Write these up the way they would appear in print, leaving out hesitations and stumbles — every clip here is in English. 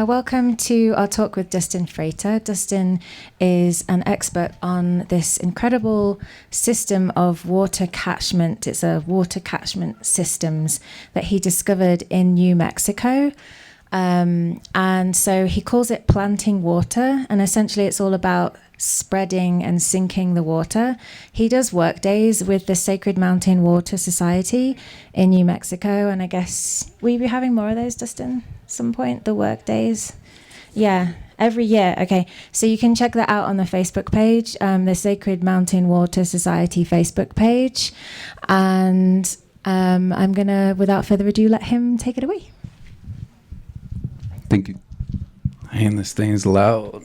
Welcome to our talk with Dustin Freyta. Dustin is an expert on this incredible system of water catchment. It's a water catchment systems that he discovered in New Mexico. And so he calls it planting water, and essentially it's all about spreading and sinking the water. He does work days with the Sacred Mountain Water Society in New Mexico, and I guess we'll be having more of those, Dustin, at some point, the work days. Yeah, every year. Okay, so you can check that out on the Facebook page, the Sacred Mountain Water Society Facebook page. And I'm gonna, without further ado, let him take it away. Thank you. Man, this thing's loud.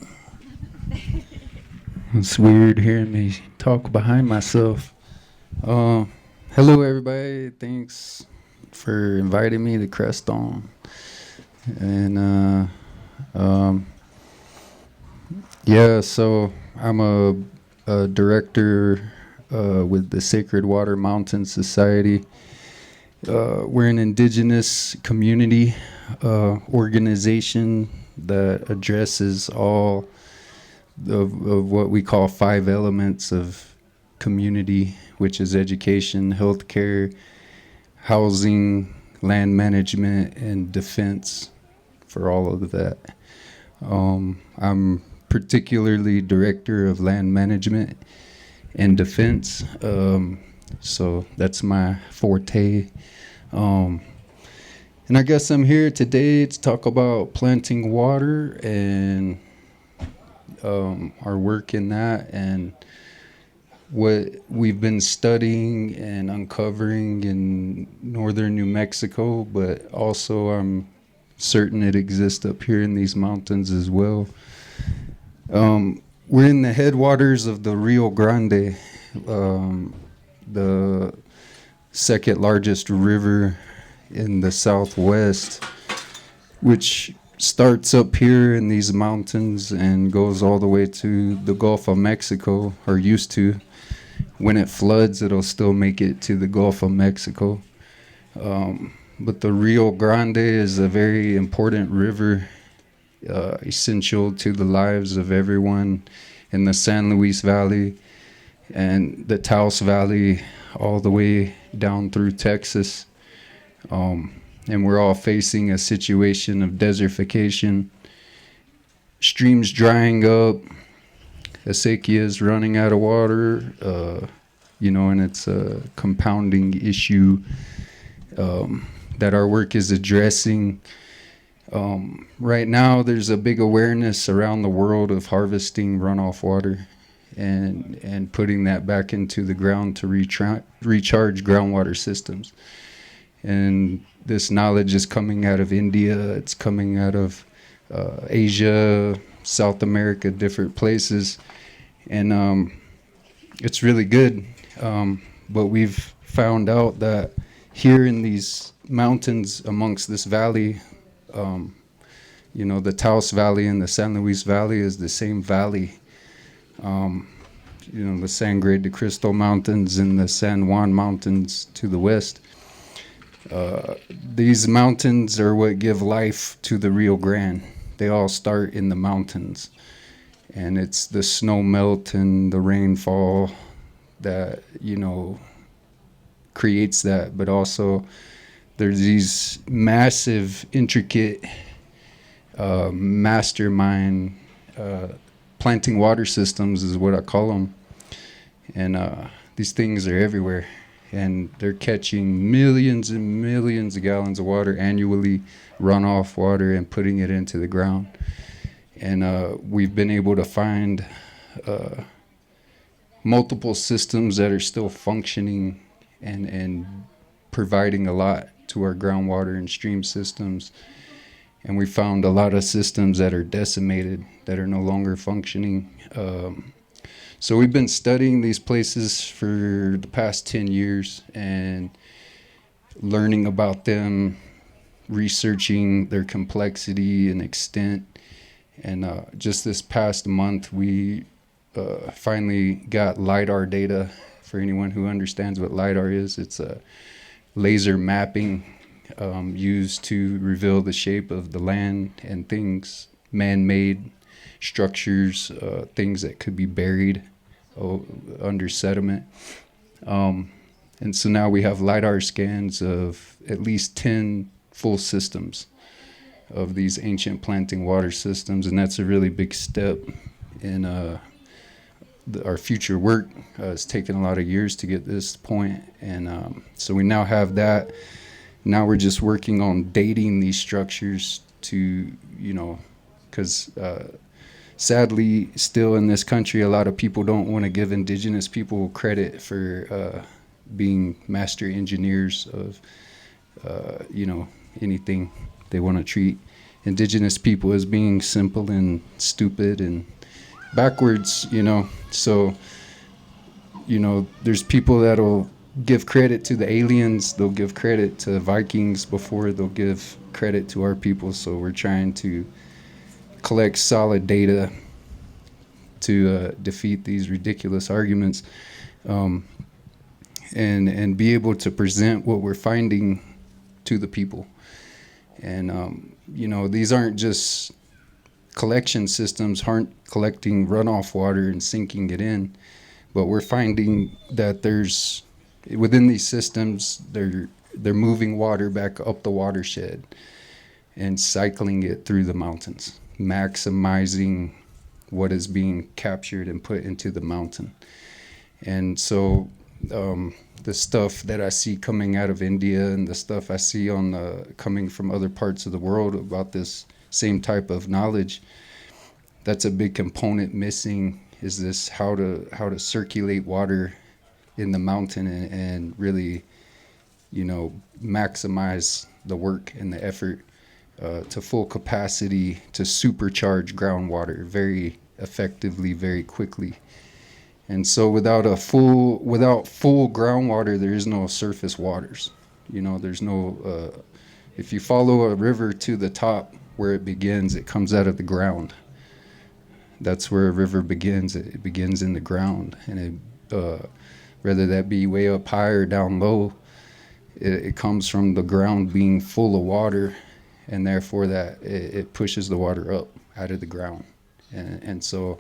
It's weird hearing me talk behind myself. Hello, everybody. Thanks for inviting me to Crest On. And yeah, so I'm a director with the Sacred Water Mountain Society. We're an indigenous community organization that addresses all of what we call 5 elements of community, which is education, healthcare, housing, land management, and defense for all of that. I'm particularly director of land management and defense, so that's my forte. And I guess I'm here today to talk about planting water and our work in that and what we've been studying and uncovering in northern New Mexico, but also I'm certain it exists up here in these mountains as well. We're in the headwaters of the Rio Grande, the second largest river in the southwest, which starts up here in these mountains and goes all the way to the Gulf of Mexico, or used to. When it floods, it'll still make it to the Gulf of Mexico. But the Rio Grande is a very important river, essential to the lives of everyone in the San Luis Valley and the Taos Valley, all the way down through Texas. And we're all facing a situation of desertification, streams drying up, acequias running out of water, and it's a compounding issue that our work is addressing. Right now, there's a big awareness around the world of harvesting runoff water and putting that back into the ground to recharge groundwater systems. And this knowledge is coming out of India, it's coming out of Asia, South America, different places. And it's really good. But we've found out that here in these mountains amongst this valley, the Taos Valley and the San Luis Valley is the same valley. The Sangre de Cristo Mountains and the San Juan Mountains to the west. These mountains are what give life to the Rio Grande. They all start in the mountains. And it's the snow melt and the rainfall that, creates that. But also there's these massive, intricate, mastermind planting water systems is what I call them. And these things are everywhere. And they're catching millions and millions of gallons of water annually, runoff water, and putting it into the ground. And we've been able to find multiple systems that are still functioning and providing a lot to our groundwater and stream systems. And we found a lot of systems that are decimated, that are no longer functioning. So we've been studying these places for the past 10 years and learning about them, researching their complexity and extent. And just this past month, we finally got LiDAR data. For anyone who understands what LiDAR is, it's a laser mapping used to reveal the shape of the land and things, man-made structures, things that could be buried under sediment. And so now we have LiDAR scans of at least 10 full systems of these ancient planting water systems, and that's a really big step in our future work. It's taken a lot of years to get this point, and so we now have that. Now we're just working on dating these structures to, because sadly, still in this country, a lot of people don't want to give indigenous people credit for being master engineers of, anything. They want to treat indigenous people as being simple and stupid and backwards, So, there's people that'll give credit to the aliens, they'll give credit to Vikings before they'll give credit to our people. So we're trying to collect solid data to defeat these ridiculous arguments, and be able to present what we're finding to the people. And these aren't just collection systems, aren't collecting runoff water and sinking it in, but we're finding that there's within these systems they're moving water back up the watershed and cycling it through the mountains, maximizing what is being captured and put into the mountain. And so the stuff that I see coming out of India and the stuff I see coming from other parts of the world about this same type of knowledge, that's a big component missing, is this how to circulate water in the mountain and really, maximize the work and the effort to full capacity to supercharge groundwater very effectively, very quickly. And so without full groundwater, there is no surface waters. There's no, if you follow a river to the top where it begins, it comes out of the ground. That's where a river begins. It begins in the ground. And whether that be way up high or down low, it comes from the ground being full of water, and therefore that it pushes the water up out of the ground. And so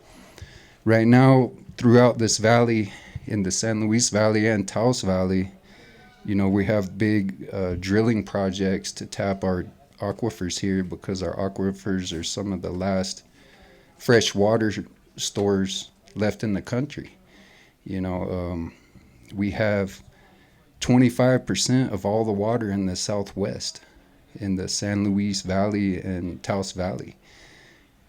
right now, throughout this valley, in the San Luis Valley and Taos Valley, we have big drilling projects to tap our aquifers here, because our aquifers are some of the last fresh water stores left in the country. We have 25% of all the water in the Southwest, in the San Luis Valley and Taos Valley.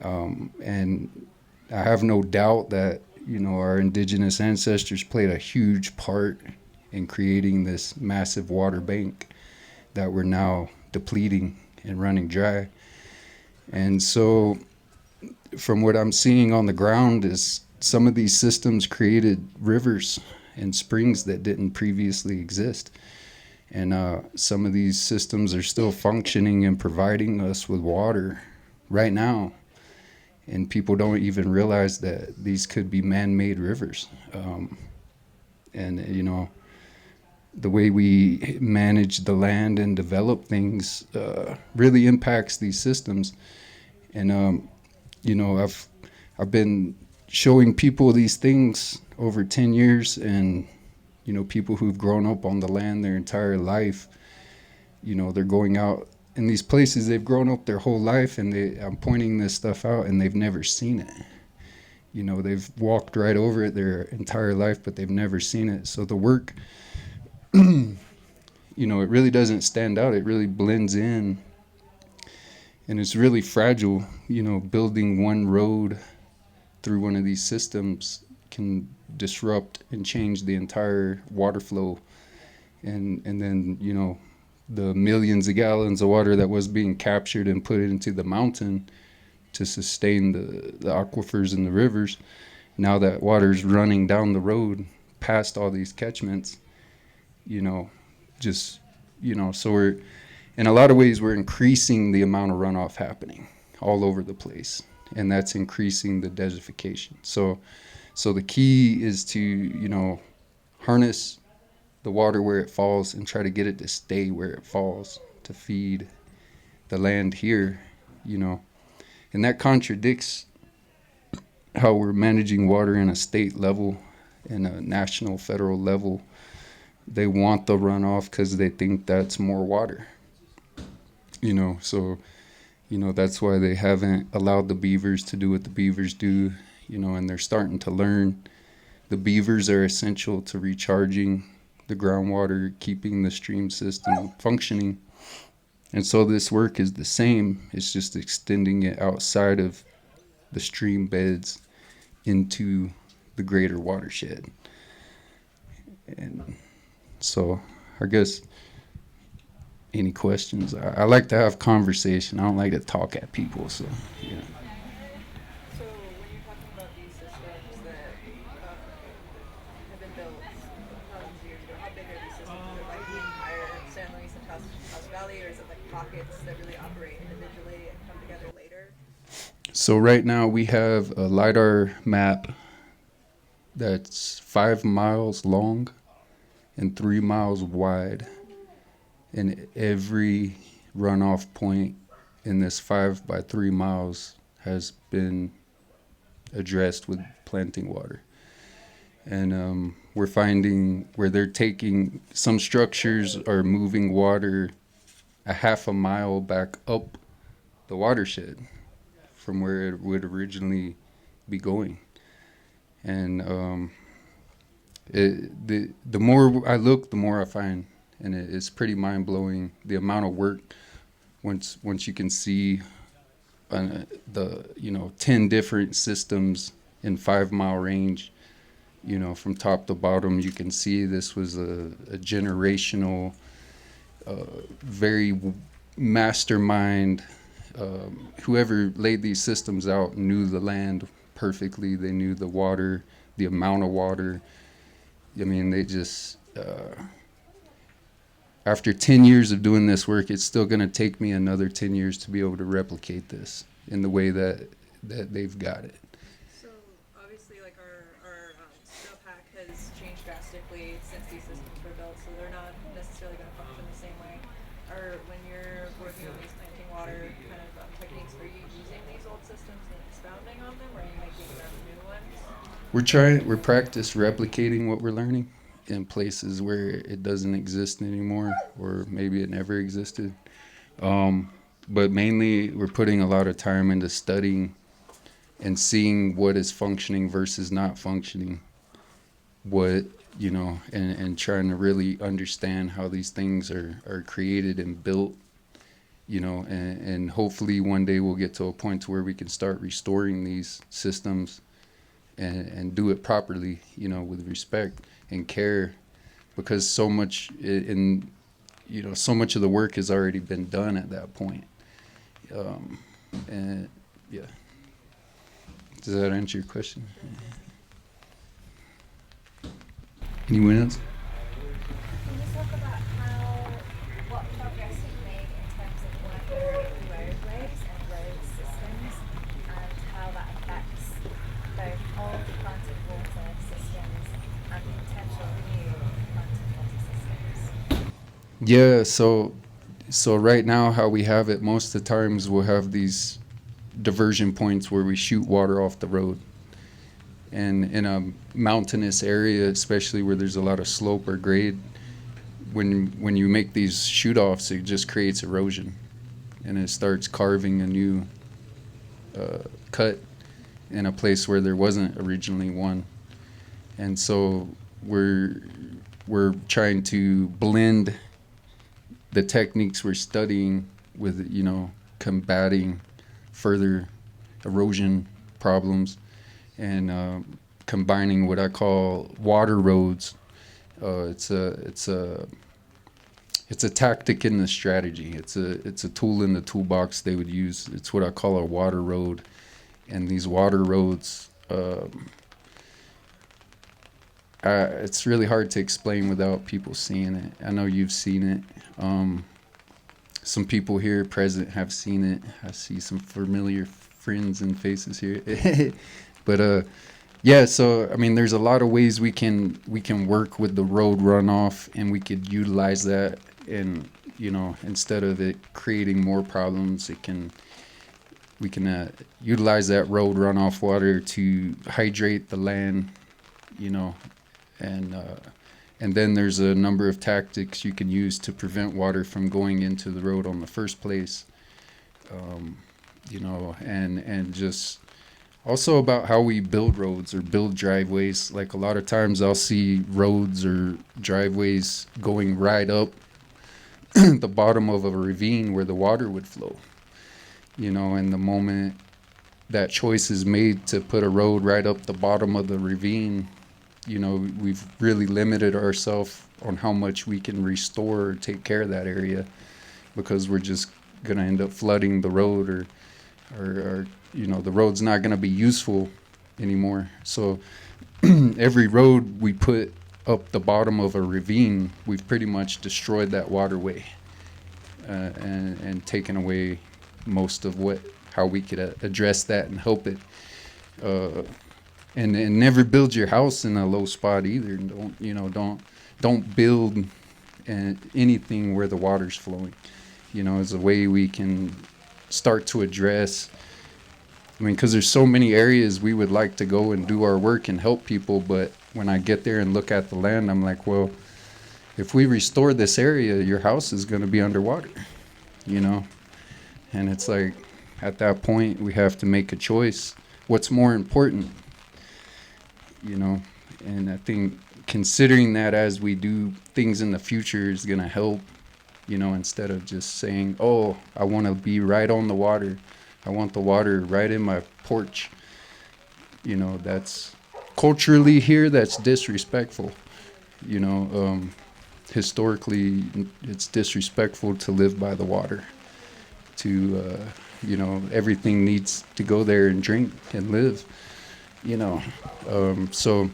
And I have no doubt that, our indigenous ancestors played a huge part in creating this massive water bank that we're now depleting and running dry. And so from what I'm seeing on the ground is some of these systems created rivers and springs that didn't previously exist. And some of these systems are still functioning and providing us with water right now. And people don't even realize that these could be man-made rivers. And the way we manage the land and develop things really impacts these systems. And I've been showing people these things over 10 years, and people who've grown up on the land their entire life, they're going out in these places they've grown up their whole life, and I'm pointing this stuff out and they've never seen it. They've walked right over it their entire life, but they've never seen it. So the work, it really doesn't stand out. It really blends in, and it's really fragile. Building one road through one of these systems can disrupt and change the entire water flow, and then the millions of gallons of water that was being captured and put into the mountain to sustain the aquifers and the rivers. Now that water's running down the road past all these catchments, so we're, in a lot of ways, we're increasing the amount of runoff happening all over the place, and that's increasing the desertification. So the key is to, harness the water where it falls and try to get it to stay where it falls, to feed the land here, you know. And that contradicts how we're managing water in a state level, in a national, federal level. They want the runoff because they think that's more water, you know. So, you know, that's why they haven't allowed the beavers to do what the beavers do, you know, and they're starting to learn. The beavers are essential to recharging the groundwater, keeping the stream system functioning. And so this work is the same. It's just extending it outside of the stream beds into the greater watershed. And so I guess any questions? I like to have conversation. I don't like to talk at people. So, yeah. So when you're talking about these systems that have been built thousands of years ago, how big are these systems? Is it like the entire San Luis and Taos Valley, or is it like pockets that really operate individually and come together later? So right now we have a LiDAR map that's 5 miles long and 3 miles wide. And every runoff point in this 5 by 3 miles has been addressed with planting water. And we're finding where they're taking, some structures are moving water a half a mile back up the watershed from where it would originally be going. And the more I look, the more I find, and it's pretty mind-blowing the amount of work once you can see the 10 different systems in 5 mile range, you know, from top to bottom. You can see this was a generational, very mastermind. Whoever laid these systems out knew the land perfectly. They knew the water, the amount of water. I mean, they just, after 10 years of doing this work, it's still going to take me another 10 years to be able to replicate this in the way that they've got it. So obviously, like our snowpack has changed drastically since these systems were built, so they're not necessarily going to function the same way. Or when you're working on these planting water kind of techniques, are you using these old systems and expounding on them, or are you making them new ones? We're practice replicating what we're learning in places where it doesn't exist anymore, or maybe it never existed. But mainly we're putting a lot of time into studying and seeing what is functioning versus not functioning, what, you know, and trying to really understand how these things are created and built, you know, and hopefully one day we'll get to a point to where we can start restoring these systems and do it properly, you know, with respect and care, because so much so much of the work has already been done at that point. And yeah, does that answer your question? Anyone else? Can you talk about what progress you've made in terms of working with roadways and road systems, and how that affects both old planted water systems and potential new planted water systems? Yeah, so right now how we have it, most of the times we'll have these diversion points where we shoot water off the road. And in a mountainous area, especially where there's a lot of slope or grade, when you make these shoot-offs, it just creates erosion. And it starts carving a new cut in a place where there wasn't originally one. And so we're trying to blend the techniques we're studying with, you know, combating further erosion problems, and combining what I call water roads. It's a tactic in the strategy. It's a tool in the toolbox they would use. It's what I call a water road, and these water roads. It's really hard to explain without people seeing it. I know you've seen it. Some people here present have seen it. I see some familiar friends and faces here. But yeah, so I mean, there's a lot of ways we can work with the road runoff, and we could utilize that and You know, instead of it creating more problems, we can utilize that road runoff water to hydrate the land, you know, and then there's a number of tactics you can use to prevent water from going into the road on the first place. You know, and just also about how we build roads or build driveways. Like a lot of times I'll see roads or driveways going right up the bottom of a ravine where the water would flow. You know, and the moment that choice is made to put a road right up the bottom of the ravine, you know, we've really limited ourselves on how much we can restore or take care of that area, because we're just going to end up flooding the road, or you know, the road's not going to be useful anymore. So every road we put up the bottom of a ravine, we've pretty much destroyed that waterway, and taken away most of how we could address that and help it. And never build your house in a low spot either. Don't build anything where the water's flowing. You know, as a way we can start to address. I mean, because there's so many areas we would like to go and do our work and help people, but when I get there and look at the land, I'm like, well, if we restore this area, your house is going to be underwater, you know? And it's like, at that point, we have to make a choice. What's more important? You know, and I think considering that as we do things in the future is going to help, you know, instead of just saying, oh, I want to be right on the water. I want the water right in my porch. You know, that's culturally here, that's disrespectful. You know, historically, it's disrespectful to live by the water. You know, everything needs to go there and drink and live. You know, so,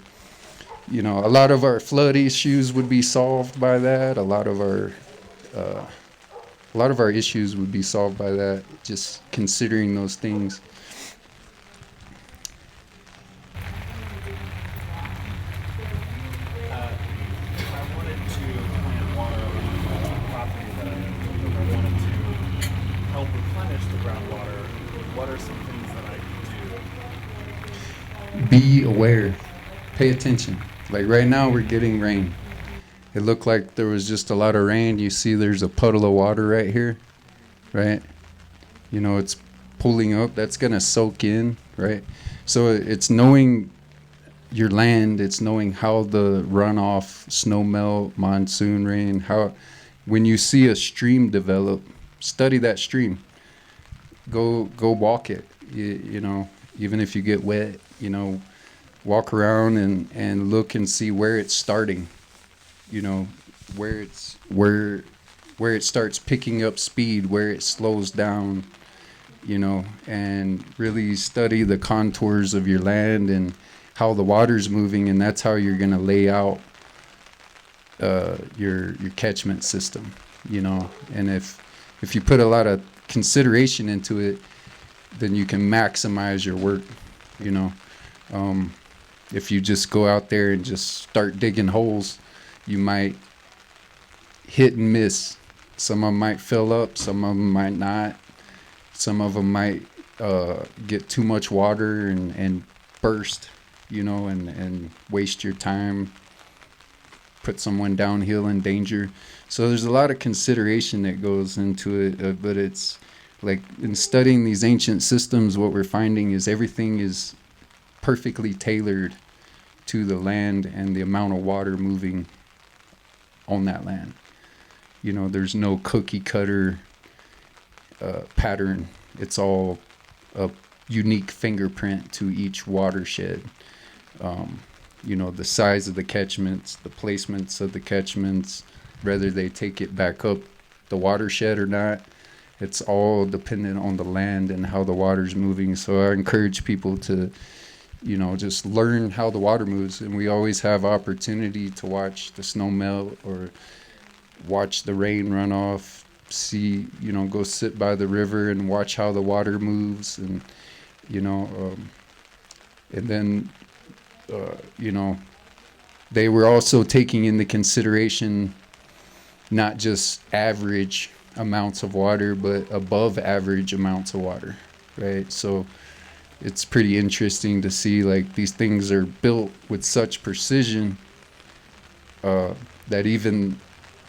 you know, a lot of our flood issues would be solved by that. A lot of our issues would be solved by that, just considering those things. I wanted to plant water on a property that I wanted to help replenish the groundwater. What are some things that I can do? Be aware. Pay attention. Like right now, we're getting rain. It looked like there was just a lot of rain. You see there's a puddle of water right here, right? You know, it's pulling up. That's going to soak in, right? So it's knowing your land. It's knowing how the runoff, snow melt, monsoon rain, how when you see a stream develop, study that stream. Go walk it, you know, even if you get wet, you know, walk around and look and see where it's starting. You know, where it starts picking up speed, where it slows down, you know, and really study the contours of your land and how the water's moving, and that's how you're going to lay out your catchment system, you know. And if you put a lot of consideration into it, then you can maximize your work, you know. If you just go out there and just start digging holes, you might hit and miss. Some of them might fill up, some of them might not. Some of them might get too much water and burst, you know, and waste your time, put someone downhill in danger. So there's a lot of consideration that goes into it, but it's like in studying these ancient systems, what we're finding is everything is perfectly tailored to the land and the amount of water moving on that land. You know, there's no cookie cutter pattern. It's all a unique fingerprint to each watershed. You know, the size of the catchments, the placements of the catchments, whether they take it back up the watershed or not, it's all dependent on the land and how the water's moving. So I encourage people to, you know, just learn how the water moves. And we always have opportunity to watch the snow melt or watch the rain run off, see, you know, go sit by the river and watch how the water moves. And, you know, and then, you know, they were also taking into consideration not just average amounts of water, but above average amounts of water, right? So it's pretty interesting to see like these things are built with such precision that even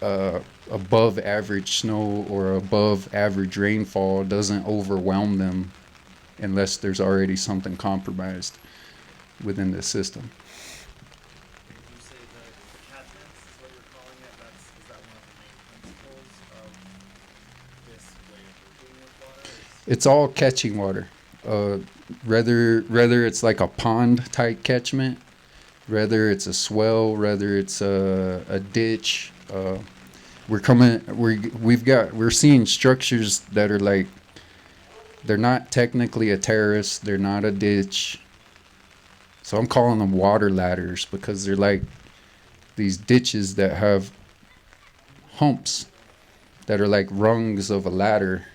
above average snow or above average rainfall doesn't overwhelm them unless there's already something compromised within the system. Would you say the catchments is what you're calling it? Is that one of the main principles of this way of working with water? It's all catching water. Whether it's like a pond type catchment, whether it's a swell, whether it's a ditch. We're seeing structures that are like, they're not technically a terrace, they're not a ditch. So I'm calling them water ladders because they're like these ditches that have humps that are like rungs of a ladder,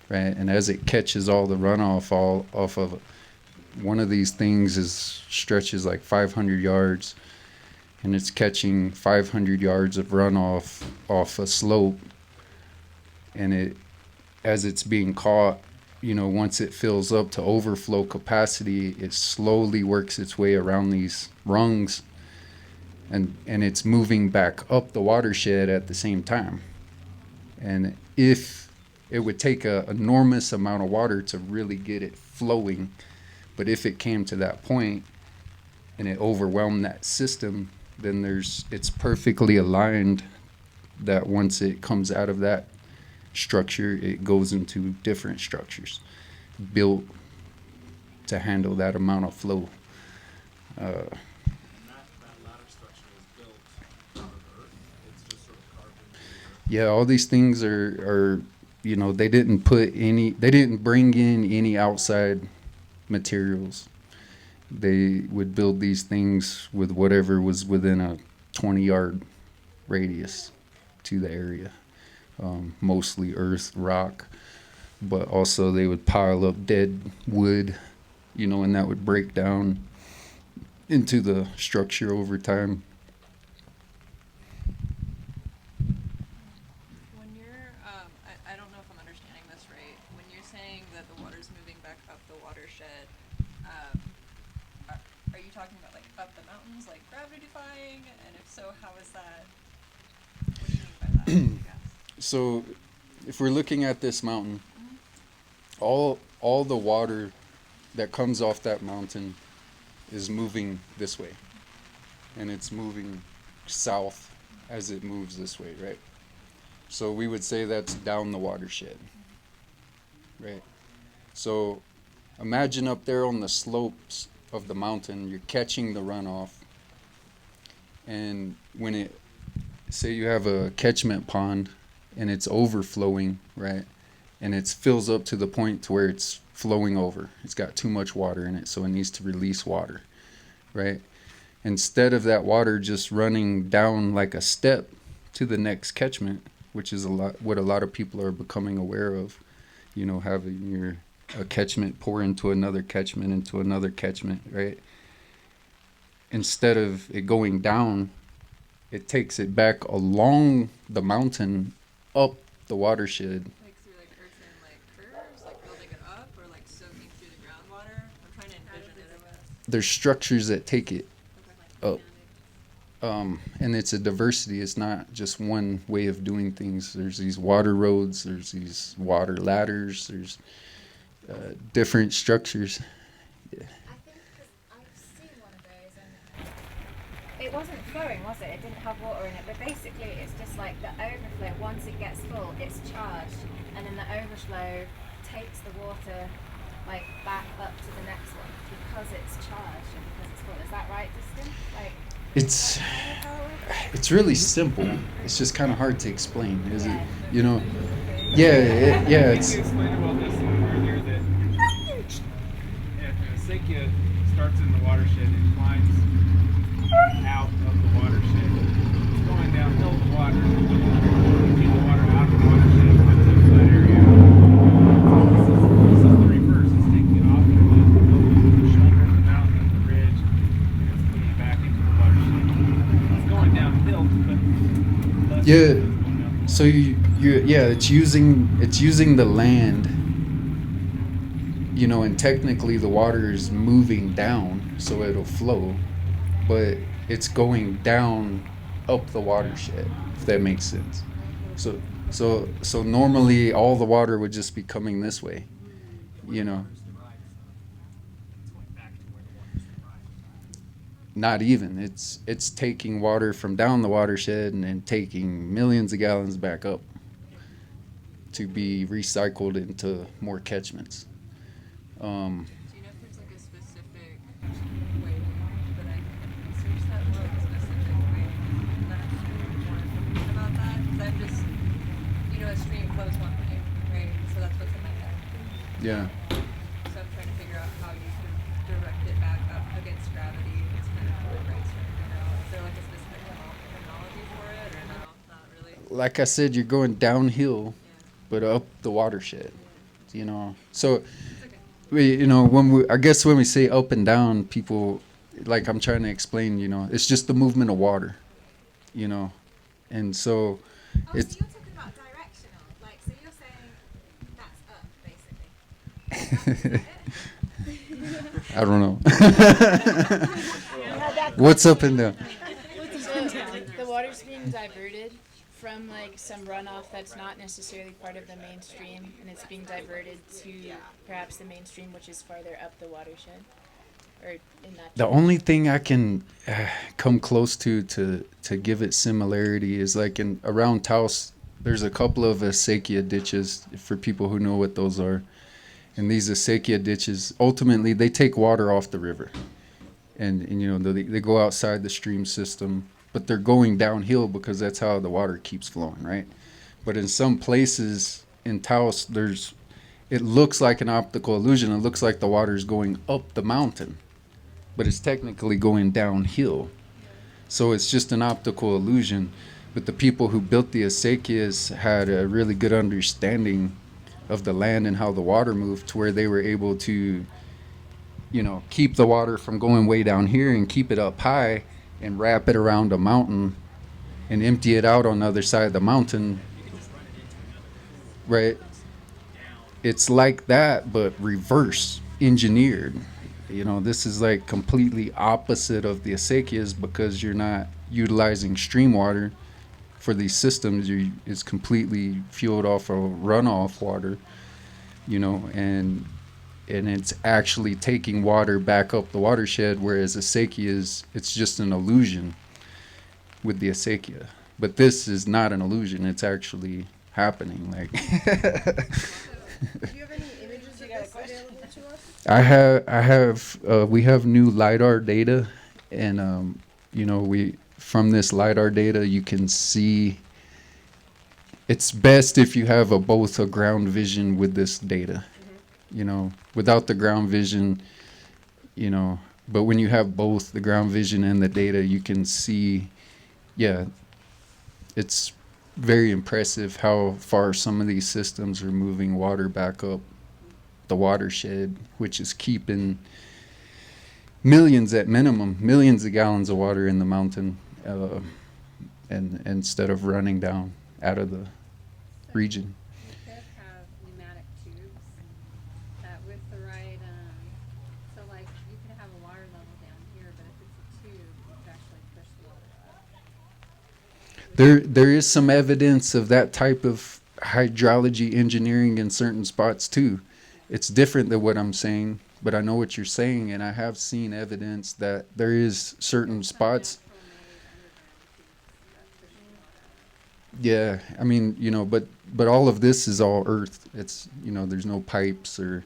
right? And as it catches all the runoff off of one of these things stretches like 500 yards, and it's catching 500 yards of runoff off a slope, and as it's being caught, once it fills up to overflow capacity, it slowly works its way around these rungs, and it's moving back up the watershed at the same time. And if it would take an enormous amount of water to really get it flowing, but if it came to that point and it overwhelmed that system, then it's perfectly aligned that once it comes out of that structure, it goes into different structures built to handle that amount of flow. And that ladder structure is built out of earth. It's just sort of carved into the earth. Yeah, all these things are they didn't bring in any outside materials. They would build these things with whatever was within a 20-yard radius to the area. Mostly earth, rock, but also they would pile up dead wood, and that would break down into the structure over time. When you're, I don't know if I'm understanding this right. When you're saying that the water's moving back up the watershed, are you talking about like up the mountains, like gravity defying? And if so, how is that? What do you mean by that? I guess? So if we're looking at this mountain, all the water that comes off that mountain is moving this way, and it's moving south as it moves this way, right? So we would say that's down the watershed, right? So imagine up there on the slopes of the mountain, you're catching the runoff, and when say you have a catchment pond and it's overflowing, right? And it fills up to the point to where it's flowing over. It's got too much water in it, so it needs to release water, right? Instead of that water just running down like a step to the next catchment, which is what a lot of people are becoming aware of, having a catchment pour into another catchment, right? Instead of it going down, it takes it back along the mountain up the watershed. Like through like earthen like curves, like building it up, or like soaking through the groundwater? I'm trying to envision it. There's structures that take it Okay. up. And it's a diversity. It's not just one way of doing things. There's these water roads, there's these water ladders, there's different structures. Yeah. I think I've seen one of those and it wasn't flowing, was it? It didn't have water in it, but basically it's just like the overflow. Once it gets full, it's charged, and then the overflow takes the water like back up to the next one because it's charged and because it's full. Is that right, Dustin? Like, It's really simple. It's just kind of hard to explain, is it? Yeah, it's. You explained about this earlier that if a acequia starts in the watershed and climbs out of the watershed, it's going downhill the water, taking the water out of the watershed into that area. So this is the reverse. It's taking it off the shoulder of the mountain and the ridge, and it's putting it back into the watershed. It's going downhill, but less Yeah. is going downhill. So yeah, it's using the land, and technically the water is moving down, so it'll flow, but it's going down up the watershed, if that makes sense. So so normally all the water would just be coming this way, you know. Not even. It's taking water from down the watershed and then taking millions of gallons back up to be recycled into more catchments. Do you know if there's like a specific way that I can research that? Or like a specific way that I can more information about that? Because I'm just, a stream flows one way, right? So that's what's in my head. Yeah. So I'm trying to figure out how you can direct it back up against gravity. It's kind of what I'm trying to figure out. Is there like a specific terminology for it, or no? Not really. Like I said, you're going downhill, but up the watershed. So I guess when we say up and down, people, like, I'm trying to explain, it's just the movement of water, and so Oh, it's so you're talking about directional. Like, so you're saying that's up, basically. I don't know. What's up and down? The water's being diverted from like some runoff that's not necessarily part of the mainstream, and it's being diverted to perhaps the mainstream, which is farther up the watershed, or in that. The only thing I can come close to give it similarity is like around Taos, there's a couple of acequia ditches, for people who know what those are. And these acequia ditches, ultimately, they take water off the river. And they go outside the stream system, but they're going downhill because that's how the water keeps flowing, right? But in some places in Taos, it looks like an optical illusion. It looks like the water's going up the mountain, but it's technically going downhill. So it's just an optical illusion. But the people who built the acequias had a really good understanding of the land and how the water moved, to where they were able to, keep the water from going way down here and keep it up high and wrap it around a mountain and empty it out on the other side of the mountain. Right? It's like that, but reverse engineered. This is like completely opposite of the acequias, because you're not utilizing stream water for these systems. It's completely fueled off of runoff water, and it's actually taking water back up the watershed, whereas acequias, it's just an illusion with the acequia. But this is not an illusion, it's actually happening. Like Do you have any images of this available to us? we have new LiDAR data, and from this LiDAR data, you can see. It's best if you have both a ground vision with this data. Without the ground vision, but when you have both the ground vision and the data, you can see, it's very impressive how far some of these systems are moving water back up the watershed, which is keeping millions at minimum, millions of gallons of water in the mountain, and instead of running down out of the region. You could have pneumatic tubes that with the right, so like you could have a water level down here, but if it's a tube, you could actually push the water up. There is some evidence of that type of hydrology engineering in certain spots too. It's different than what I'm saying, but I know what you're saying, and I have seen evidence that there is certain spots. Yeah, I mean, but all of this is all earth. It's, there's no pipes or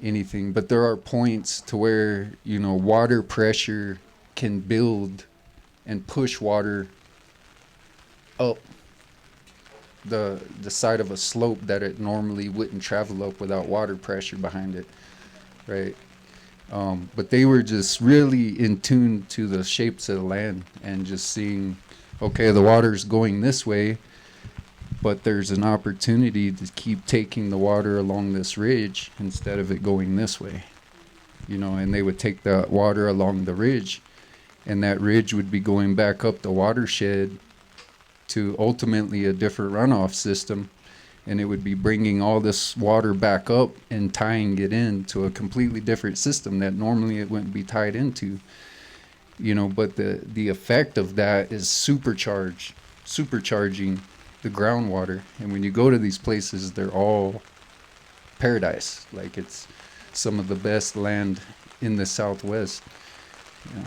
anything, but there are points to where, water pressure can build and push water up the side of a slope that it normally wouldn't travel up without water pressure behind it, right? But they were just really in tune to the shapes of the land and just seeing, okay, the water's going this way, but there's an opportunity to keep taking the water along this ridge instead of it going this way, and they would take the water along the ridge, and that ridge would be going back up the watershed to ultimately a different runoff system, and it would be bringing all this water back up and tying it into a completely different system that normally it wouldn't be tied into. You know, but the effect of that is supercharging the groundwater. And when you go to these places, they're all paradise. Like, it's some of the best land in the Southwest. Yeah.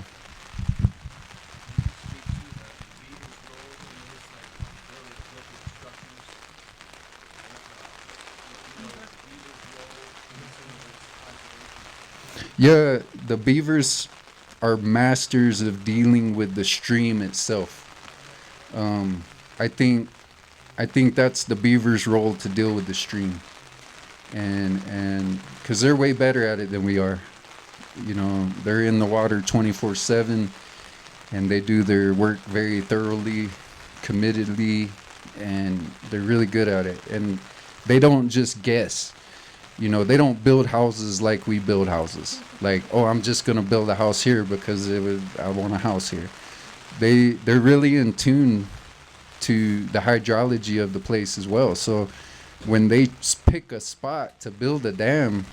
Yeah, the beavers are masters of dealing with the stream itself. I think that's the beavers' role, to deal with the stream, and because they're way better at it than we are. You know, they're in the water 24/7, and they do their work very thoroughly, committedly, and they're really good at it. And they don't just guess. You know, they don't build houses like we build houses. Like, oh, I'm just gonna build a house here because I want a house here. They're really in tune to the hydrology of the place as well. So when they pick a spot to build a dam,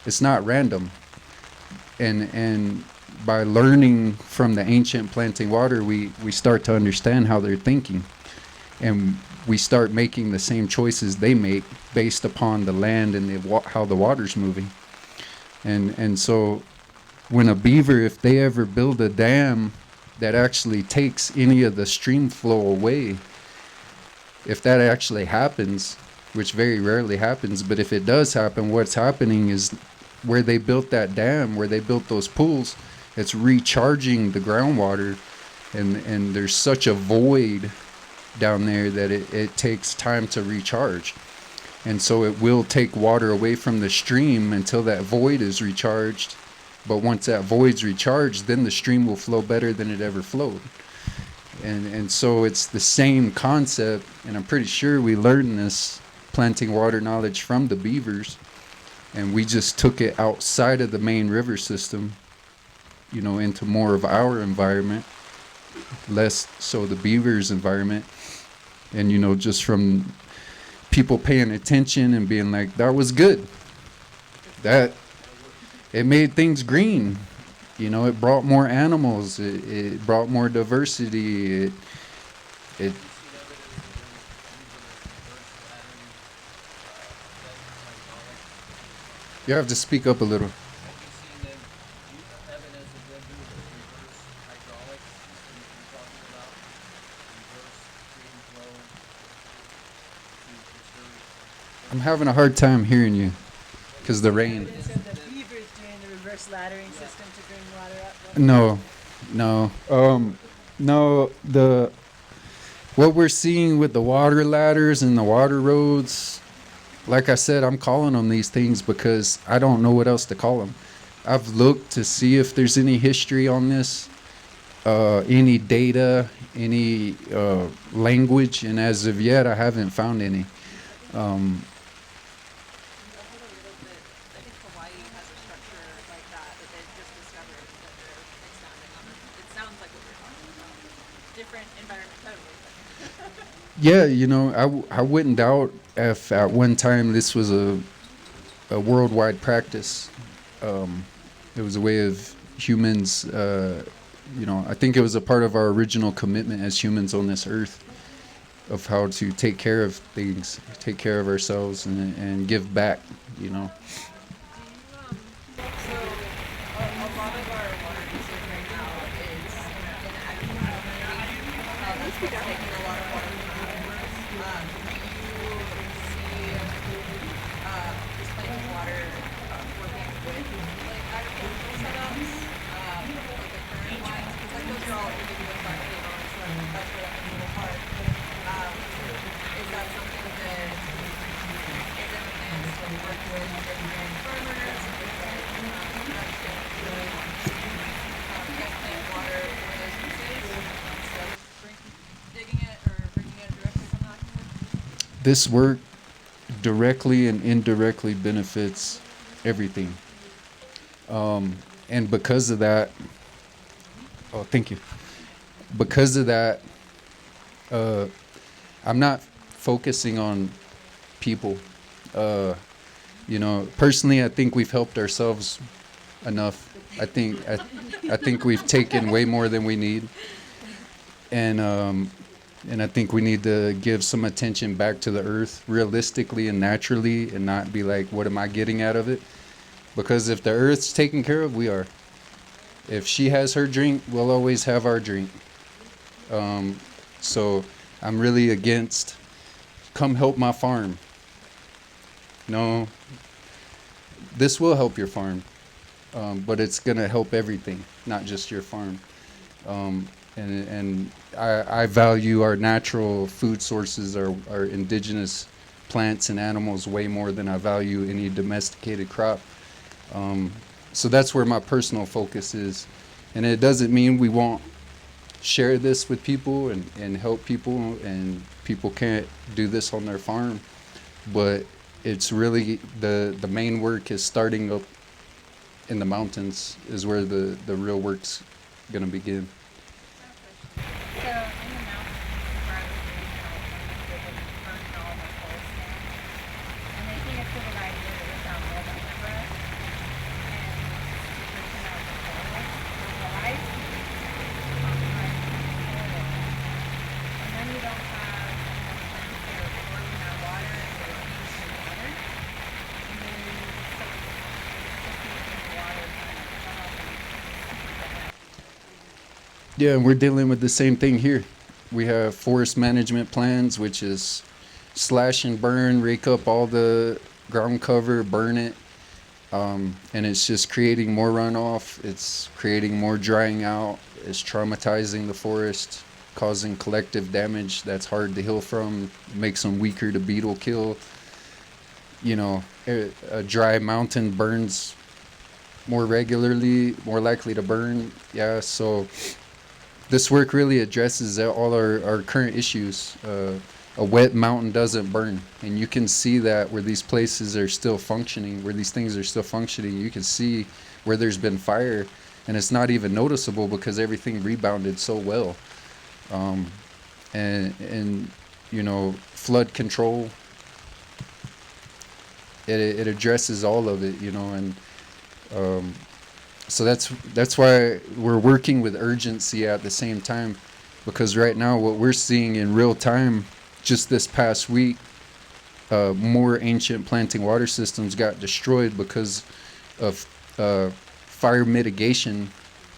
it's not random. And by learning from the ancient planting water, we start to understand how they're thinking, and we start making the same choices they make based upon the land and how the water's moving. And so when a beaver, if they ever build a dam that actually takes any of the stream flow away, if that actually happens, which very rarely happens, but if it does happen, what's happening is where they built that dam, where they built those pools, it's recharging the groundwater, and there's such a void down there that it takes time to recharge. And so it will take water away from the stream until that void is recharged. But once that void's recharged, then the stream will flow better than it ever flowed. And so it's the same concept, and I'm pretty sure we learned this planting water knowledge from the beavers, and we just took it outside of the main river system, you know, into more of our environment, less so the beavers' environment. And, you know, just from people paying attention and being like, that was good. That, it made things green. You know, it brought more animals. It brought more diversity. It You have to speak up a little. I'm having a hard time hearing you because the rain. So the beavers doing the reverse laddering system to bring water up? No. What we're seeing with the water ladders and the water roads, like I said, I'm calling them these things because I don't know what else to call them. I've looked to see if there's any history on this, any data, any language, and as of yet, I haven't found any. I think Hawaii has a structure like that they've just discovered that they're expanding on. It sounds like what you're talking about. Different environment, totally. Yeah, you know, I wouldn't doubt if at one time this was a worldwide practice. It was a way of humans, you know, I think it was a part of our original commitment as humans on this earth of how to take care of things, take care of ourselves, and give back, you know. So a lot of our water usage right now is in agriculture. That's taking a lot of water from our rivers. Do you see just planting water working with like agricultural setups, like the current lines? Because like those are all individual practically on, so that's where that can be a little hard. Is that something that is in the plans to work with different farmers? This work directly and indirectly benefits everything. And because of that, thank you. Because of that, I'm not focusing on people. Personally, I think we've helped ourselves enough. I think we've taken way more than we need, and I think we need to give some attention back to the earth, realistically and naturally, and not be like, what am I getting out of it? Because if the earth's taken care of, we are. If she has her drink, we'll always have our drink. So I'm really against, come help my farm. No, this will help your farm, but it's going to help everything, not just your farm. And I value our natural food sources, our indigenous plants and animals way more than I value any domesticated crop. So that's where my personal focus is. And it doesn't mean we won't share this with people and help people, and people can't do this on their farm. But it's really the main work is starting up in the mountains is where the real work's going to begin. So in the mountains where I was doing California, they had burned all the forest down. And they think it's a good idea to rip out all the underbrush and rip out the forest. Well, I see compromise the soil. And then you don't have enough plants that are absorbing that water and they're using the water. And then it's just making the water kind of run off and Yeah, and we're dealing with the same thing here. We have forest management plans, which is slash and burn, rake up all the ground cover, burn it. And it's just creating more runoff. It's creating more drying out. It's traumatizing the forest, causing collective damage that's hard to heal from, makes them weaker to beetle kill. A dry mountain burns more regularly, more likely to burn. Yeah, so this work really addresses all our current issues. A wet mountain doesn't burn, and you can see that where these places are still functioning, where these things are still functioning. You can see where there's been fire, and it's not even noticeable because everything rebounded so well. And flood control. It addresses all of it, and so that's why we're working with urgency at the same time, because right now what we're seeing in real time, just this past week, more ancient planting water systems got destroyed because of fire mitigation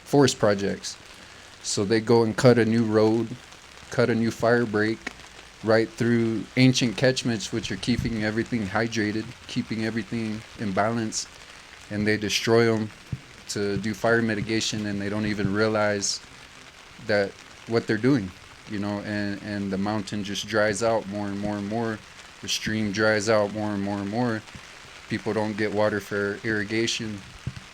forest projects. So they go and cut a new road, cut a new fire break right through ancient catchments, which are keeping everything hydrated, keeping everything in balance, and they destroy them to do fire mitigation, and they don't even realize that what they're doing, and the mountain just dries out more and more and more. The stream dries out more and more and more. People don't get water for irrigation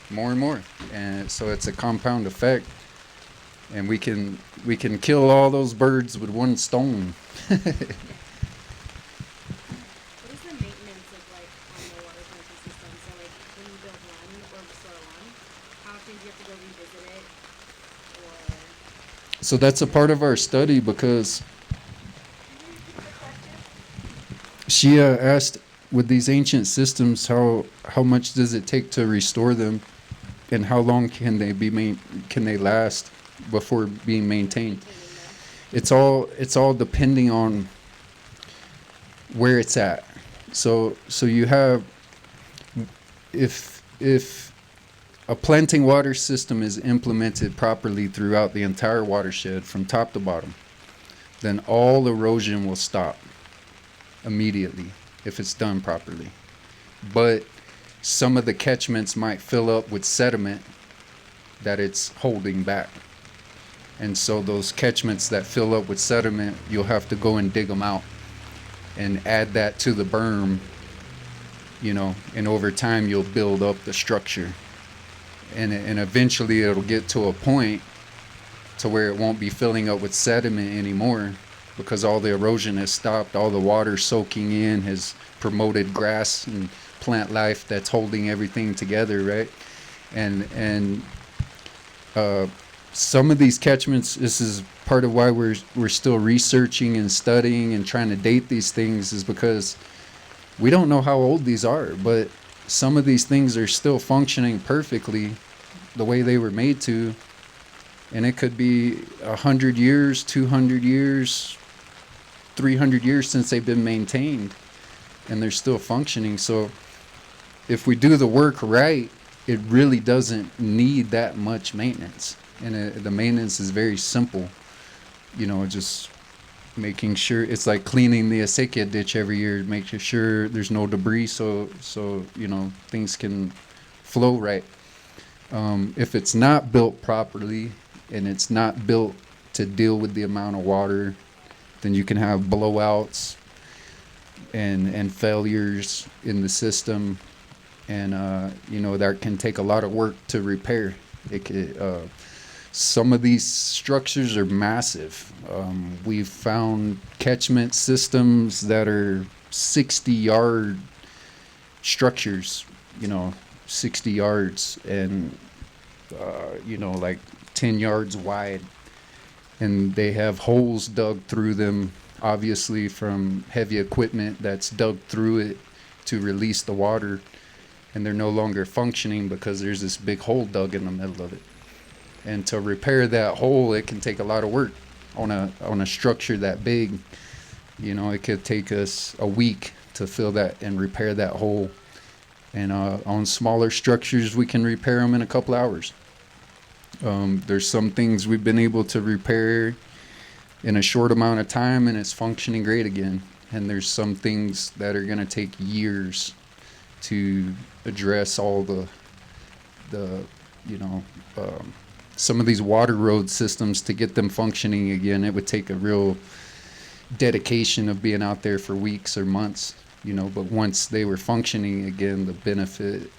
more and more, and so it's a compound effect, and we can kill all those birds with one stone. What is the maintenance of on the water collection system? So when you build one or restore one, how often do you have to go revisit it? Or So that's a part of our study, because she asked, with these ancient systems, how much does it take to restore them, and how long can they last before being maintained? It's all depending on where it's at. So you have, if a planting water system is implemented properly throughout the entire watershed from top to bottom, then all erosion will stop immediately if it's done properly. But some of the catchments might fill up with sediment that it's holding back. And so those catchments that fill up with sediment, you'll have to go and dig them out and add that to the berm, and over time you'll build up the structure. And eventually it'll get to a point to where it won't be filling up with sediment anymore, because all the erosion has stopped, all the water soaking in has promoted grass and plant life that's holding everything together, right? And some of these catchments, this is part of why we're still researching and studying and trying to date these things, is because we don't know how old these are, but some of these things are still functioning perfectly the way they were made to. And it could be 100 years, 200 years, 300 years since they've been maintained, and they're still functioning. So if we do the work right, it really doesn't need that much maintenance. And the maintenance is very simple. Just making sure, it's like cleaning the acequia ditch every year, making sure there's no debris, so things can flow right. If it's not built properly, and it's not built to deal with the amount of water, then you can have blowouts and failures in the system, and that can take a lot of work to repair. Some of these structures are massive. We've found catchment systems that are 60-yard structures, 60 yards, and like 10 yards wide, and they have holes dug through them, obviously from heavy equipment that's dug through it to release the water, and they're no longer functioning because there's this big hole dug in the middle of it. And to repair that hole, it can take a lot of work on a structure that big. It could take us a week to fill that and repair that hole. And on smaller structures, we can repair them in a couple hours. There's some things we've been able to repair in a short amount of time, and it's functioning great again. And there's some things that are going to take years to address all some of these water road systems. To get them functioning again, it would take a real dedication of being out there for weeks or months, but once they were functioning again, the benefit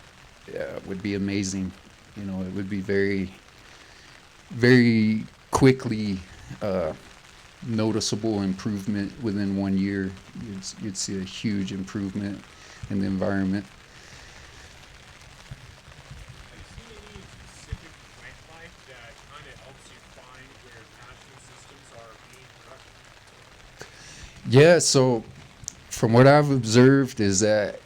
would be amazing. It would be very, very quickly noticeable improvement. Within 1 year, you'd see a huge improvement in the environment. Yeah, so from what I've observed is that,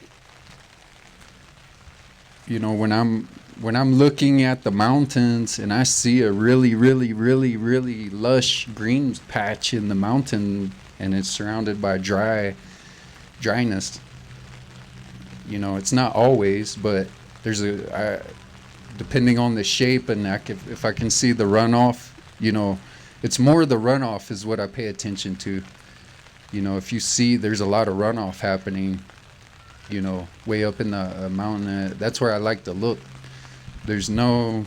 when I'm looking at the mountains and I see a really, really, really, really lush green patch in the mountain, and it's surrounded by dryness, it's not always, but there's depending on the shape, and if I can see the runoff, it's more the runoff is what I pay attention to. If you see there's a lot of runoff happening, way up in the mountain, that's where I like to look. There's no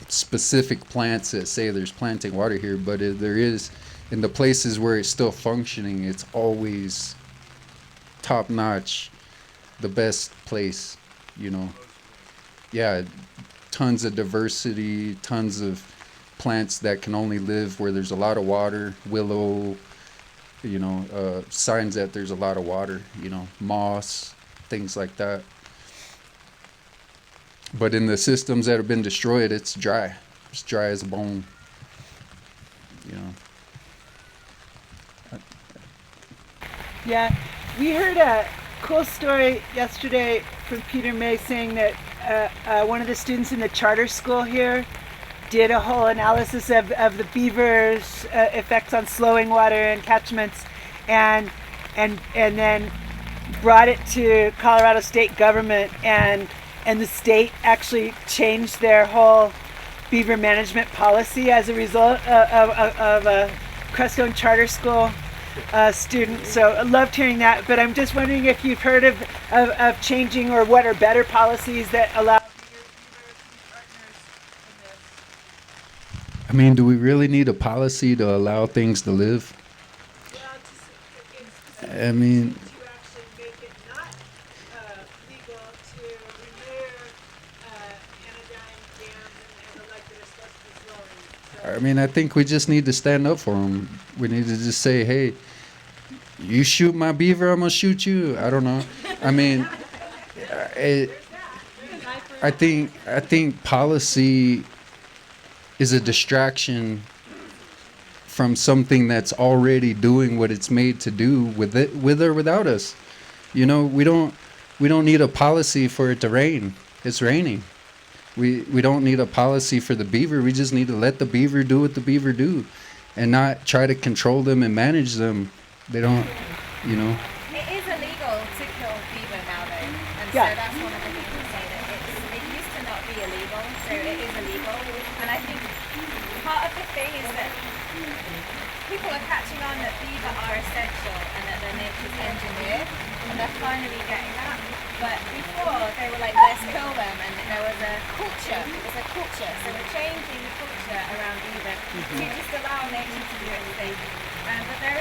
specific plants that say there's planting water here, but there is, in the places where it's still functioning, it's always top notch, the best place, Yeah, tons of diversity, tons of plants that can only live where there's a lot of water, willow, signs that there's a lot of water, moss, things like that. But in the systems that have been destroyed, it's dry. It's dry as a bone, Yeah, we heard a cool story yesterday from Peter May saying that one of the students in the charter school here did a whole analysis of the beavers' effects on slowing water and catchments, and then brought it to Colorado state government, and the state actually changed their whole beaver management policy as a result of a Crestone Charter School student. So I loved hearing that, but I'm just wondering if you've heard of changing, or what are better policies that allow I mean, do we really need a policy to allow things to live? I mean, I think we just need to stand up for them. We need to just say, hey, you shoot my beaver, I'm going to shoot you. I don't know. I mean, I think policy is a distraction from something that's already doing what it's made to do with or without us. You know, we don't need a policy for it to rain. It's raining. We don't need a policy for the beaver. We just need to let the beaver do what the beaver do, and not try to control them and manage them. They don't, you know. It is illegal to kill beaver now, though, and Yeah. so that's one of the things we say that it used to not be illegal, so it is illegal. And I think part of the thing is that people are catching on that beaver are essential and that they're nature's engineer, and they're finally getting that. But before they were like, let's kill them, and there was a culture. It was a culture, so we're changing the culture around beaver to just allow nature to do its thing. But there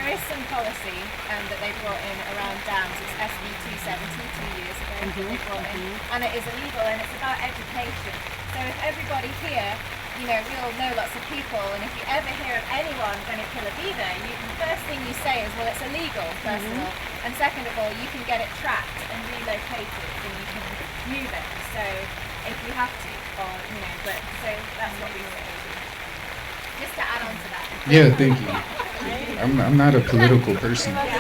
is some policy that they brought in around dams. It's SB 270 2 years ago that they brought in, and it is illegal, and it's about education. So if everybody here, you know, we all know lots of people, and if you ever hear of anyone going to kill a beaver, the first thing you say is, well, it's illegal, first of all, and second of all, you can get it tracked and relocated, and you can move it. So if you have to, or you know, but so that's what we say. Just to add on to that. Yeah, thank you. I'm not a political person. As soon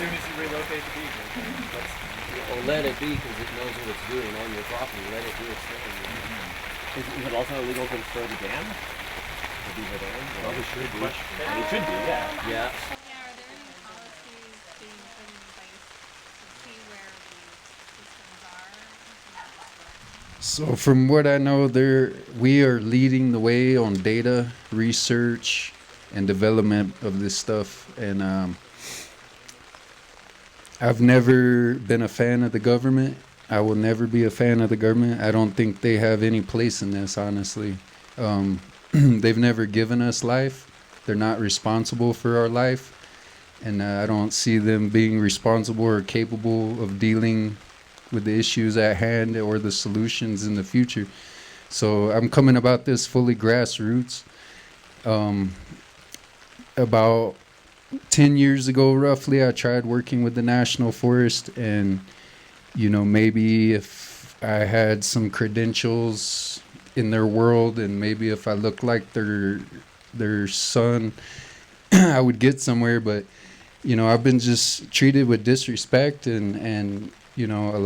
as you relocate the beaver. Or let it be because it knows what it's doing on your property. Let it do its thing. Is it also illegal to destroy the dam? The beaver dam? Probably should be. I mean, it should be, yeah. Yeah. Yeah, are there any policies being put in place to see where these systems are? So from what I know, we are leading the way on data research and development of this stuff, and I've never been a fan of the government. I will never be a fan of the government. I don't think they have any place in this, honestly. They've never given us life. They're not responsible for our life, and I don't see them being responsible or capable of dealing with the issues at hand or the solutions in the future. So I'm coming about this fully grassroots. About 10 years ago, roughly, I tried working with the National Forest, and, you know, maybe if I had some credentials in their world, and maybe if I looked like their son, I would get somewhere. But, you know, I've been just treated with disrespect, and you know,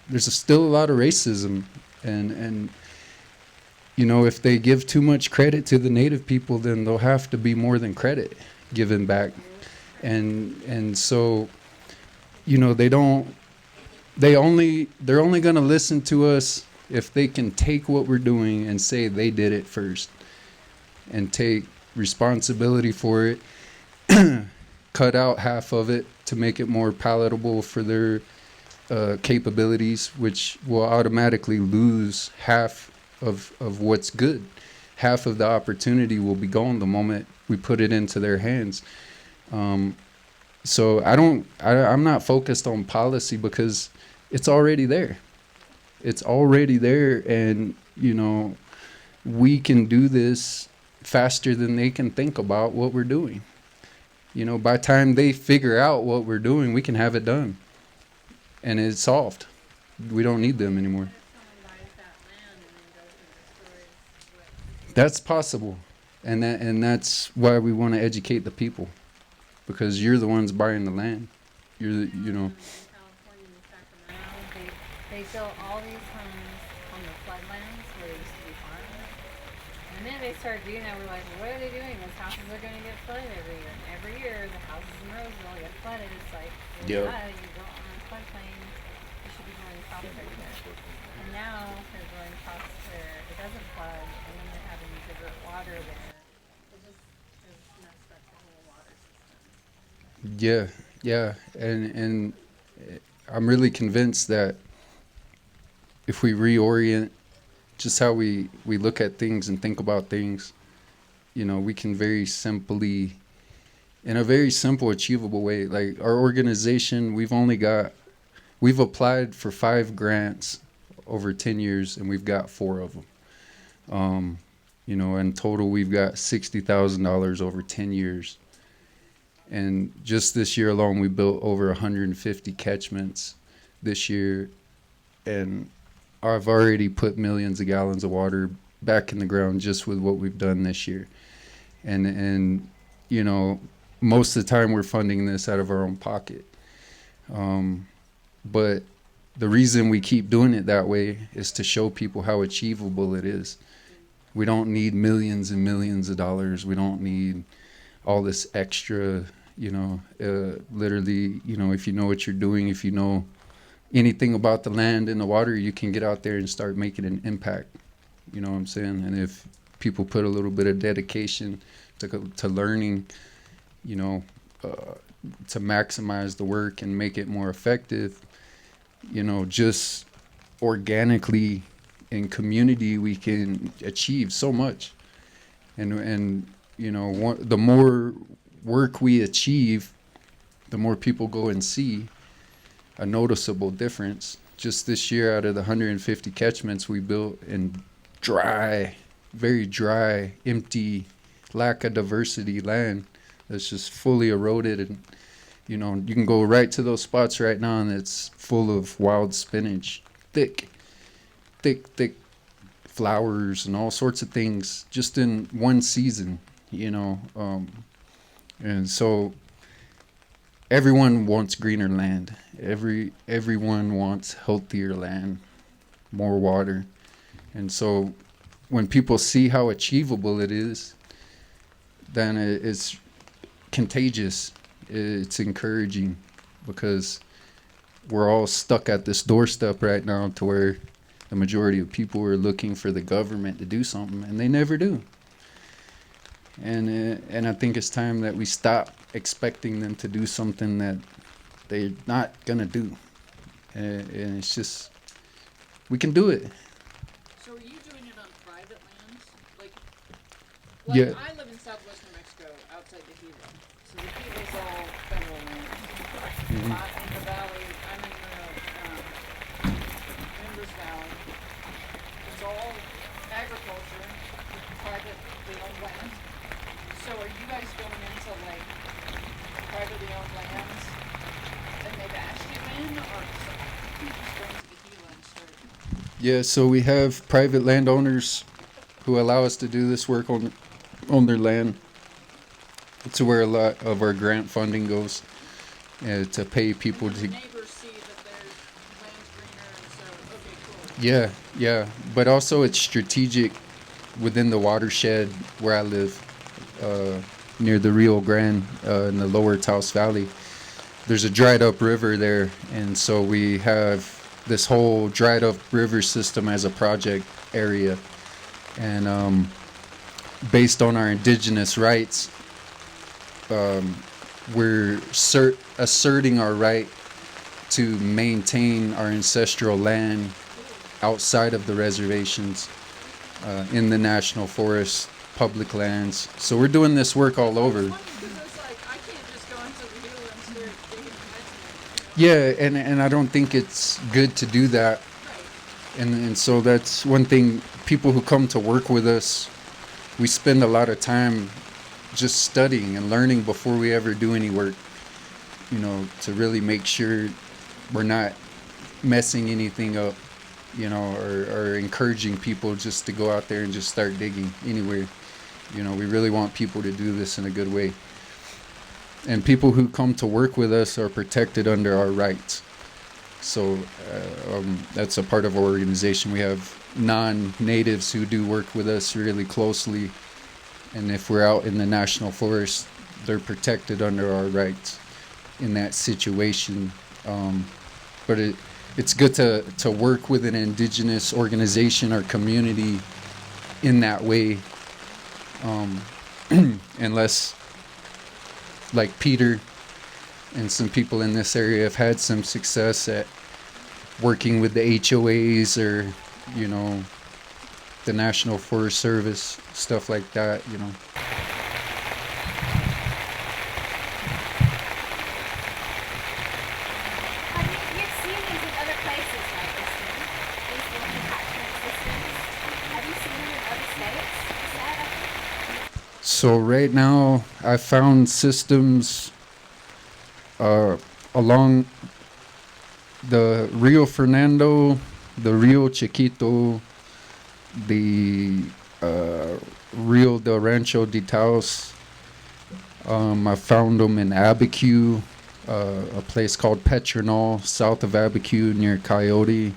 there's still a lot of racism, and you know, if they give too much credit to the native people, then there'll have to be more than credit given back. And so, you know, they're only going to listen to us if they can take what we're doing and say they did it first and take responsibility for it, cut out half of it to make it more palatable for their capabilities, which will automatically lose half of what's good. Half of the opportunity will be gone the moment we put it into their hands. So I'm not focused on policy because it's already there. It's already there, and you know, we can do this faster than they can think about what we're doing. You know, by the time they figure out what we're doing, we can have it done, and it's solved. We don't need them anymore. That's possible, and that's why we want to educate the people, because you're the ones buying the land. You know. California and Sacramento, they built all these homes on the floodlands where there used to be farms. And the minute they started doing that, we're like, well, what are they doing? Those houses are going to get flooded every year. And every year, the houses in Roseville get flooded. It's like, well, Yep. you go on a floodplain, you should be going across right there. And now they're going across where it doesn't flood, and then they're having to divert water there. It just messed up the whole water system. Yeah, and I'm really convinced that if we reorient just how we look at things and think about things, you know, we can very simply, in a very simple, achievable way. Like our organization, we've applied for 5 grants over 10 years, and we've got 4 of them. You know, in total, we've got $60,000 over 10 years. And just this year alone, we built over 150 catchments this year. and I've already put millions of gallons of water back in the ground just with what we've done this year. And you know, most of the time we're funding this out of our own pocket. But the reason we keep doing it that way is to show people how achievable it is. We don't need millions and millions of dollars. We don't need all this extra, you know, literally, you know, if you know what you're doing, if you know anything about the land and the water, you can get out there and start making an impact. You know what I'm saying? And if people put a little bit of dedication to learning, you know, to maximize the work and make it more effective, you know, just organically in community, we can achieve so much. And you know, the more work we achieve, the more people go and see a noticeable difference. Just this year, out of the 150 catchments we built in dry, very dry, empty, lack of diversity land that's just fully eroded, and you know, you can go right to those spots right now and it's full of wild spinach, thick flowers and all sorts of things just in one season, you know. And so everyone wants greener land. Everyone wants healthier land, more water. And so when people see how achievable it is, then it's contagious. It's encouraging, because we're all stuck at this doorstep right now to where the majority of people are looking for the government to do something, and they never do. And I think it's time that we stop expecting them to do something that they're not gonna do. And it's just, we can do it. So are you doing it on private lands? Like Yeah. I live in southwest New Mexico, outside the Gila. So the Gila's all federal land. Mhm. In the valley, I'm in the Embers Valley. It's all agriculture, privately owned land. So are you guys going into like privately owned lands and they've asked you in, or you just going to the Gila and start? Yeah, so we have private landowners who allow us to do this work on their land. It's where a lot of our grant funding goes, to pay people And to. the neighbors see that there's land's greener, and so okay, cool. Yeah, but also it's strategic within the watershed where I live, near the Rio Grande, in the lower Taos Valley. There's a dried up river there, and so we have this whole dried up river system as a project area. And based on our indigenous rights, we're asserting our right to maintain our ancestral land outside of the reservations, in the national forest, public lands. So we're doing this work all over. Because it's like, I can't just go into the Gila and start digging catchments. Yeah, and I don't think it's good to do that. And so that's one thing. People who come to work with us, we spend a lot of time just studying and learning before we ever do any work, you know, to really make sure we're not messing anything up, you know, or encouraging people just to go out there and just start digging anywhere. You know, we really want people to do this in a good way. And people who come to work with us are protected under our rights. So that's a part of our organization. We have non-natives who do work with us really closely. And if we're out in the national forest, they're protected under our rights in that situation. But it's good to work with an indigenous organization or community in that way. Unless, like Peter and some people in this area have had some success at working with the HOAs or, you know, the National Forest Service, stuff like that, you know. You've seen these in other places like this, these water catchment systems. Have you seen them in other states? Is that So right now, I found systems along the Rio Fernando the Rio Chiquito, the Rio del Rancho de Taos. I found them in Abiquiu, a place called Petronal, south of Abiquiu near Coyote.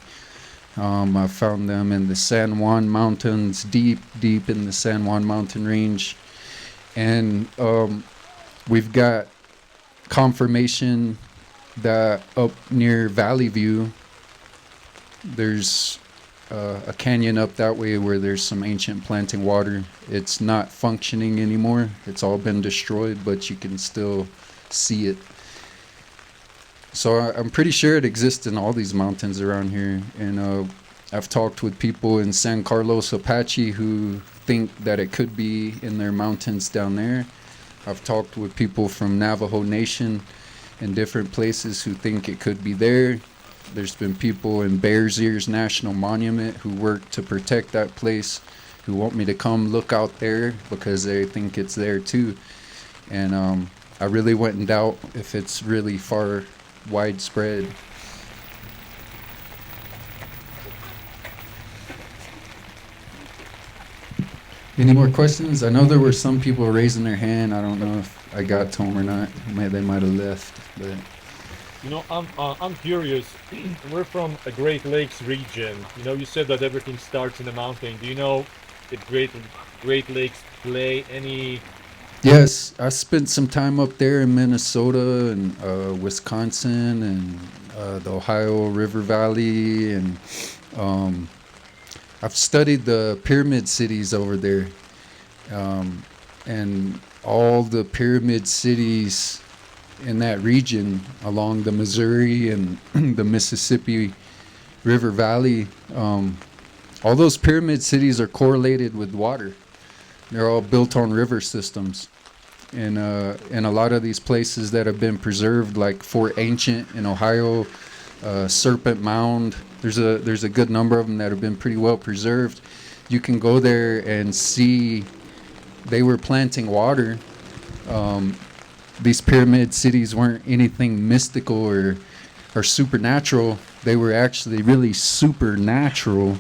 I found them in the San Juan Mountains, deep in the San Juan mountain range. And we've got confirmation that up near Valley View, there's a canyon up that way where there's some ancient planting water. It's not functioning anymore. It's all been destroyed, but you can still see it. So I'm pretty sure it exists in all these mountains around here. And I've talked with people in San Carlos Apache who think that it could be in their mountains down there. I've talked with people from Navajo Nation in different places who think it could be there. There's been people in Bears Ears National Monument who work to protect that place, who want me to come look out there because they think it's there too. And I really went in doubt if it's really far widespread. Any more questions? I know there were some people raising their hand. I don't know if I got to them or not. They might have left, but. You know, I'm curious. We're from a Great Lakes region. You know, you said that everything starts in the mountain. Do you know if Great Lakes play any? Yes, I spent some time up there in Minnesota and Wisconsin and the Ohio River Valley, and I've studied the pyramid cities over there, and all the pyramid cities in that region along the Missouri and the Mississippi River Valley, all those pyramid cities are correlated with water. They're all built on river systems. And a lot of these places that have been preserved, like Fort Ancient in Ohio, Serpent Mound, there's a good number of them that have been pretty well preserved. You can go there and see they were planting water. These pyramid cities weren't anything mystical or supernatural. They were actually really supernatural.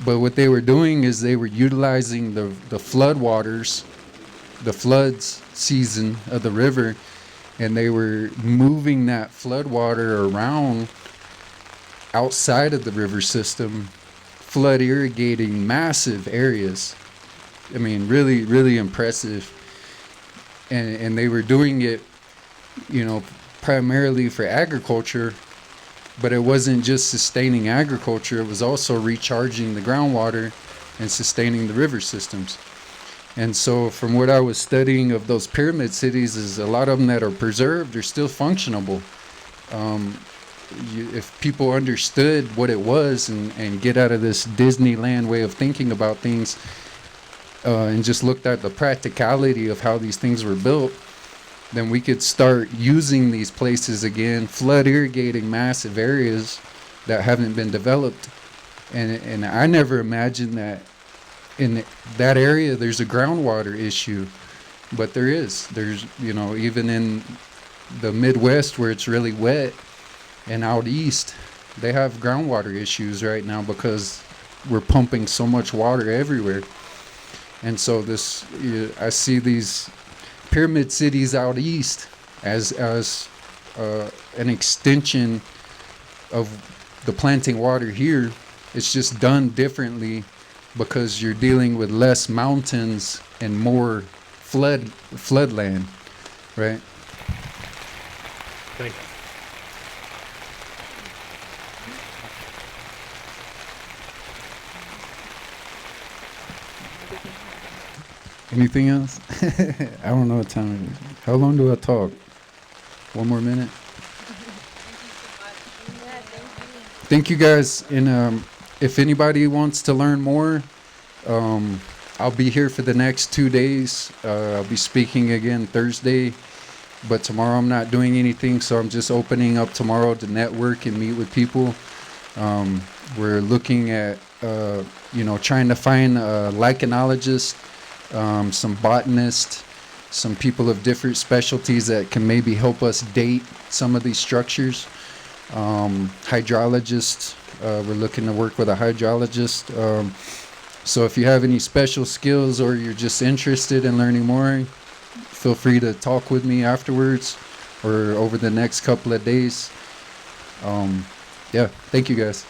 But what they were doing is they were utilizing the flood waters, the floods season of the river, and they were moving that flood water around outside of the river system, flood irrigating massive areas. I mean, really, really impressive. And they were doing it, you know, primarily for agriculture, but it wasn't just sustaining agriculture, it was also recharging the groundwater and sustaining the river systems. And so from what I was studying of those pyramid cities, is a lot of them that are preserved are still functionable. If people understood what it was and get out of this Disneyland way of thinking about things, and just looked at the practicality of how these things were built, then we could start using these places again, flood irrigating massive areas that haven't been developed. And I never imagined that in that area there's a groundwater issue, but there is. There's, you know, even in the Midwest where it's really wet and out east, they have groundwater issues right now because we're pumping so much water everywhere. And so I see these pyramid cities out east as an extension of the planting water here. It's just done differently because you're dealing with less mountains and more floodland, right? Thank you. Anything else? I don't know what time it is. How long do I talk? 1 more minute? Thank you guys. And if anybody wants to learn more, I'll be here for the next 2 days. I'll be speaking again Thursday, but tomorrow I'm not doing anything, so I'm just opening up tomorrow to network and meet with people. We're looking at, trying to find a lichenologist, some botanists, some people of different specialties that can maybe help us date some of these structures. hydrologist. We're looking to work with a hydrologist. So if you have any special skills or you're just interested in learning more, feel free to talk with me afterwards or over the next couple of days. Yeah, thank you guys.